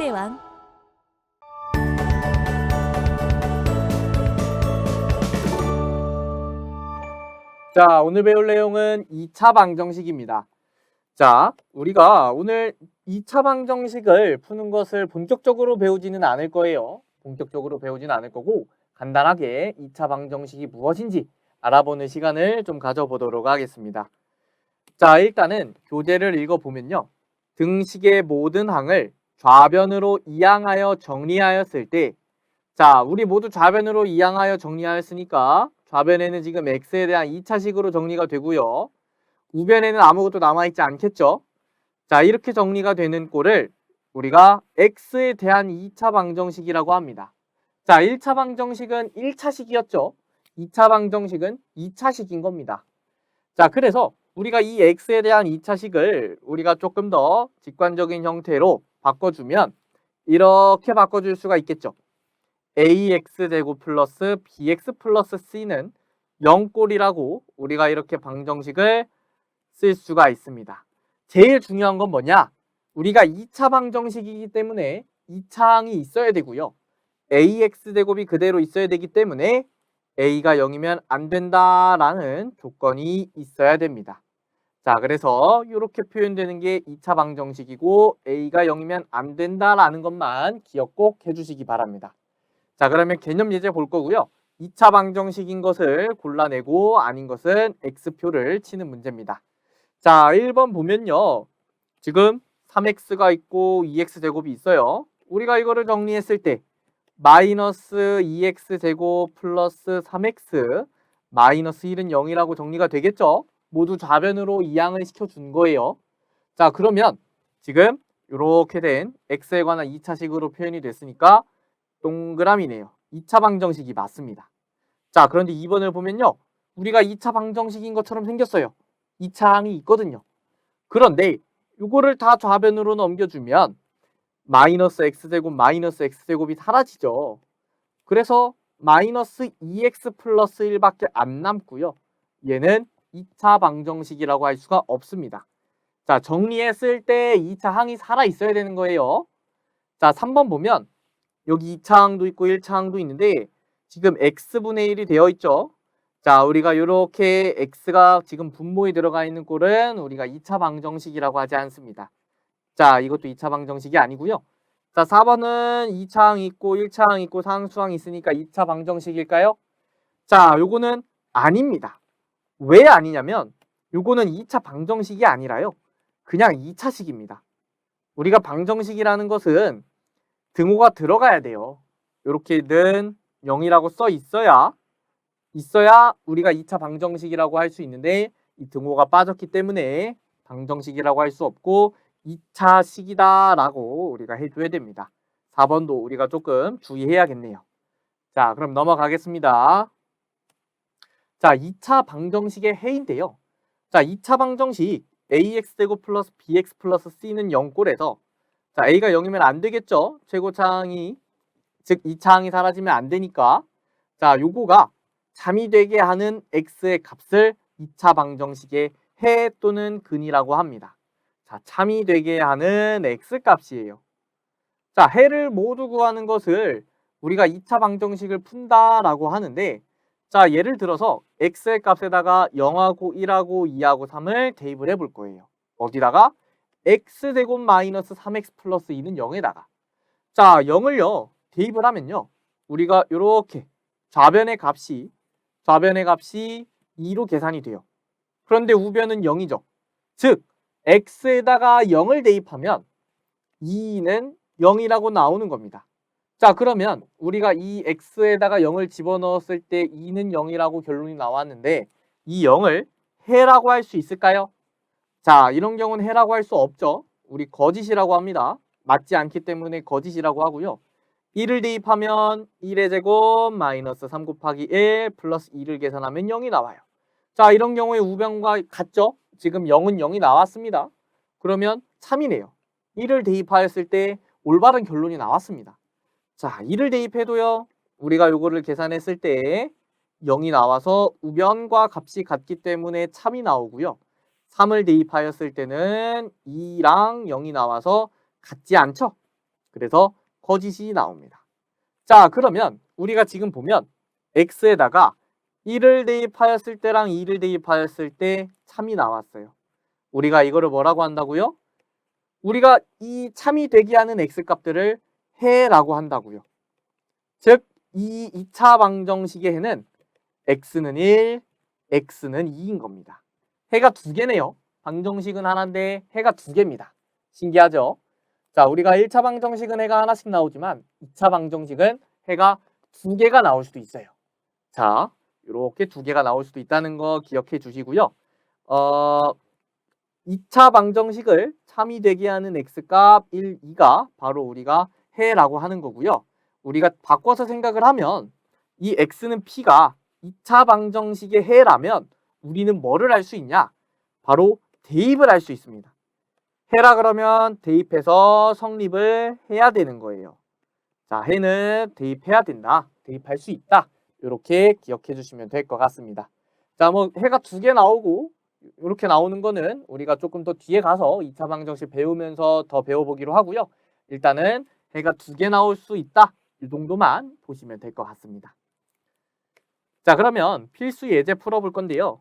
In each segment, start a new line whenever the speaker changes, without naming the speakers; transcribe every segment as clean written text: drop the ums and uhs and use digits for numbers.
수학의 왕.
자, 오늘 배울 내용은 2차 방정식입니다. 자, 우리가 오늘 2차 방정식을 푸는 것을 본격적으로 배우지는 않을 거예요. 본격적으로 배우지는 않을 거고 간단하게 2차 방정식이 무엇인지 알아보는 시간을 좀 가져보도록 하겠습니다. 자, 일단은 교재를 읽어보면요. 등식의 모든 항을 좌변으로 이항하여 정리하였을 때, 자, 우리 모두 좌변으로 이항하여 정리하였으니까 좌변에는 지금 x에 대한 2차식으로 정리가 되고요. 우변에는 아무것도 남아있지 않겠죠. 자, 이렇게 정리가 되는 꼴을 우리가 x에 대한 2차 방정식이라고 합니다. 자, 1차 방정식은 1차식이었죠. 2차 방정식은 2차식인 겁니다. 자, 그래서 우리가 이 x에 대한 2차식을 우리가 조금 더 직관적인 형태로 바꿔주면 이렇게 바꿔줄 수가 있겠죠. ax제곱 플러스 bx 플러스 c는 0꼴이라고 우리가 이렇게 방정식을 쓸 수가 있습니다. 제일 중요한 건 뭐냐? 우리가 2차 방정식이기 때문에 2차항이 있어야 되고요. ax제곱이 그대로 있어야 되기 때문에 a가 0이면 안 된다라는 조건이 있어야 됩니다. 자, 그래서 이렇게 표현되는 게 2차 방정식이고 a가 0이면 안 된다라는 것만 기억 꼭 해주시기 바랍니다. 자, 그러면 개념 예제 볼 거고요. 2차 방정식인 것을 골라내고 아닌 것은 x표를 치는 문제입니다. 자, 1번 보면요. 지금 3x가 있고 2x제곱이 있어요. 우리가 이거를 정리했을 때 마이너스 2x제곱 플러스 3x 마이너스 1은 0이라고 정리가 되겠죠? 모두 좌변으로 이항을 시켜준 거예요. 자, 그러면 지금 이렇게 된 x에 관한 2차식으로 표현이 됐으니까 동그라미네요. 2차 방정식이 맞습니다. 자, 그런데 2번을 보면요. 우리가 2차 방정식인 것처럼 생겼어요. 2차항이 있거든요. 그런데 이거를 다 좌변으로 넘겨주면 마이너스 x제곱이 사라지죠. 그래서 마이너스 2x 플러스 1밖에 안 남고요. 얘는 2차 방정식이라고 할 수가 없습니다. 자, 정리했을 때 2차 항이 살아있어야 되는 거예요. 자, 3번 보면 여기 2차항도 있고 1차항도 있는데 지금 x분의 1이 되어 있죠. 자, 우리가 이렇게 x가 지금 분모에 들어가 있는 꼴은 우리가 2차 방정식이라고 하지 않습니다. 자, 이것도 2차 방정식이 아니고요. 자, 4번은 2차항이 있고 1차항이 있고 상수항이 있으니까 2차 방정식일까요? 자, 요거는 아닙니다. 왜 아니냐면 요거는 2차 방정식이 아니라요. 그냥 2차식입니다. 우리가 방정식이라는 것은 등호가 들어가야 돼요. 이렇게는 0이라고 써 있어야 우리가 2차 방정식이라고 할 수 있는데 이 등호가 빠졌기 때문에 방정식이라고 할 수 없고 2차식이다라고 우리가 해줘야 됩니다. 4번도 우리가 조금 주의해야겠네요. 자, 그럼 넘어가겠습니다. 자, 2차 방정식의 해인데요. 자, 2차 방정식 ax제곱 플러스 bx 플러스 c는 0꼴에서 자, a가 0이면 안 되겠죠? 최고차항이 즉 2차항이 사라지면 안 되니까 자, 요거가 참이 되게 하는 x의 값을 2차 방정식의 해 또는 근이라고 합니다. 자, 참이 되게 하는 x값이에요. 자, 해를 모두 구하는 것을 우리가 2차 방정식을 푼다라고 하는데 자, 예를 들어서 x의 값에다가 0하고 1하고 2하고 3을 대입을 해볼 거예요. 어디다가? x제곱 마이너스 3x 플러스 2는 0에다가 자, 0을요 대입을 하면요 우리가 이렇게 좌변의 값이 2로 계산이 돼요. 그런데 우변은 0이죠. 즉 x에다가 0을 대입하면 2는 0이라고 나오는 겁니다. 자, 그러면 우리가 이 x에다가 0을 집어넣었을 때 2는 0이라고 결론이 나왔는데 이 0을 해라고 할 수 있을까요? 자, 이런 경우는 해라고 할 수 없죠. 우리 거짓이라고 합니다. 맞지 않기 때문에 거짓이라고 하고요. 1을 대입하면 1의 제곱 마이너스 3 곱하기 1 플러스 2를 계산하면 0이 나와요. 자, 이런 경우에 우변과 같죠? 지금 0은 0이 나왔습니다. 그러면 참이네요. 1을 대입하였을 때 올바른 결론이 나왔습니다. 자, 1을 대입해도요. 우리가 요거를 계산했을 때 0이 나와서 우변과 값이 같기 때문에 참이 나오고요. 3을 대입하였을 때는 2랑 0이 나와서 같지 않죠? 그래서 거짓이 나옵니다. 자, 그러면 우리가 지금 보면 x에다가 1을 대입하였을 때랑 2를 대입하였을 때 참이 나왔어요. 우리가 이거를 뭐라고 한다고요? 우리가 이 참이 되게 하는 x값들을 해라고 한다고요. 즉, 이 2차 방정식의 해는 x는 1, x는 2인 겁니다. 해가 두 개네요. 방정식은 하나인데 해가 두 개입니다. 신기하죠? 자, 우리가 1차 방정식은 해가 하나씩 나오지만 2차 방정식은 해가 두 개가 나올 수도 있어요. 자, 이렇게 두 개가 나올 수도 있다는 거 기억해 주시고요. 2차 방정식을 참이 되게 하는 x값 1, 2가 바로 우리가 해라고 하는 거고요. 우리가 바꿔서 생각을 하면 이 x는 p가 2차 방정식의 해라면 우리는 뭐를 할 수 있냐? 바로 대입을 할 수 있습니다. 해라 그러면 대입해서 성립을 해야 되는 거예요. 자, 해는 대입해야 된다. 대입할 수 있다. 이렇게 기억해 주시면 될 것 같습니다. 자, 뭐 해가 두 개 나오고 이렇게 나오는 거는 우리가 조금 더 뒤에 가서 2차 방정식 배우면서 더 배워보기로 하고요. 일단은 해가 두 개 나올 수 있다. 이 정도만 보시면 될 것 같습니다. 자, 그러면 필수 예제 풀어볼 건데요.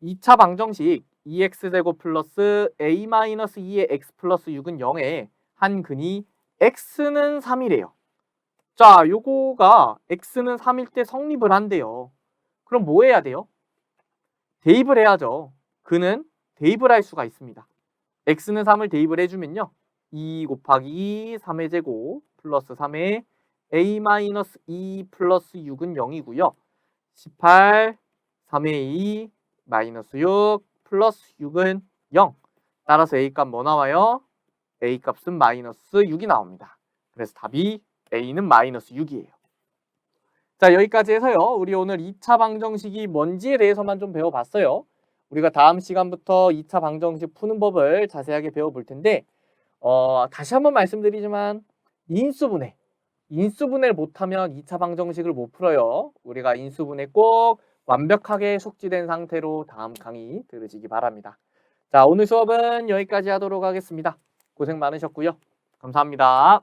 2차 방정식 2x제곱 플러스 a-2의 x 플러스 6은 0에 한 근이 x는 3이래요. 자, 요거가 x는 3일 때 성립을 한대요. 그럼 뭐 해야 돼요? 대입을 해야죠. 근은 대입을 할 수가 있습니다. x는 3을 대입을 해주면요. 2 곱하기 3의 제곱 플러스 3의 a-2 플러스 6은 0이고요. 18, 3의 2 마이너스 6 플러스 6은 0. 따라서 a값 뭐 나와요? a값은 마이너스 6이 나옵니다. 그래서 답이 a는 마이너스 6이에요. 자, 여기까지 해서요. 우리 오늘 2차 방정식이 뭔지에 대해서만 좀 배워봤어요. 우리가 다음 시간부터 2차 방정식 푸는 법을 자세하게 배워볼 텐데 다시 한번 말씀드리지만 인수분해를 못하면 2차 방정식을 못 풀어요. 우리가 인수분해 꼭 완벽하게 숙지된 상태로 다음 강의 들으시기 바랍니다. 자, 오늘 수업은 여기까지 하도록 하겠습니다. 고생 많으셨고요. 감사합니다.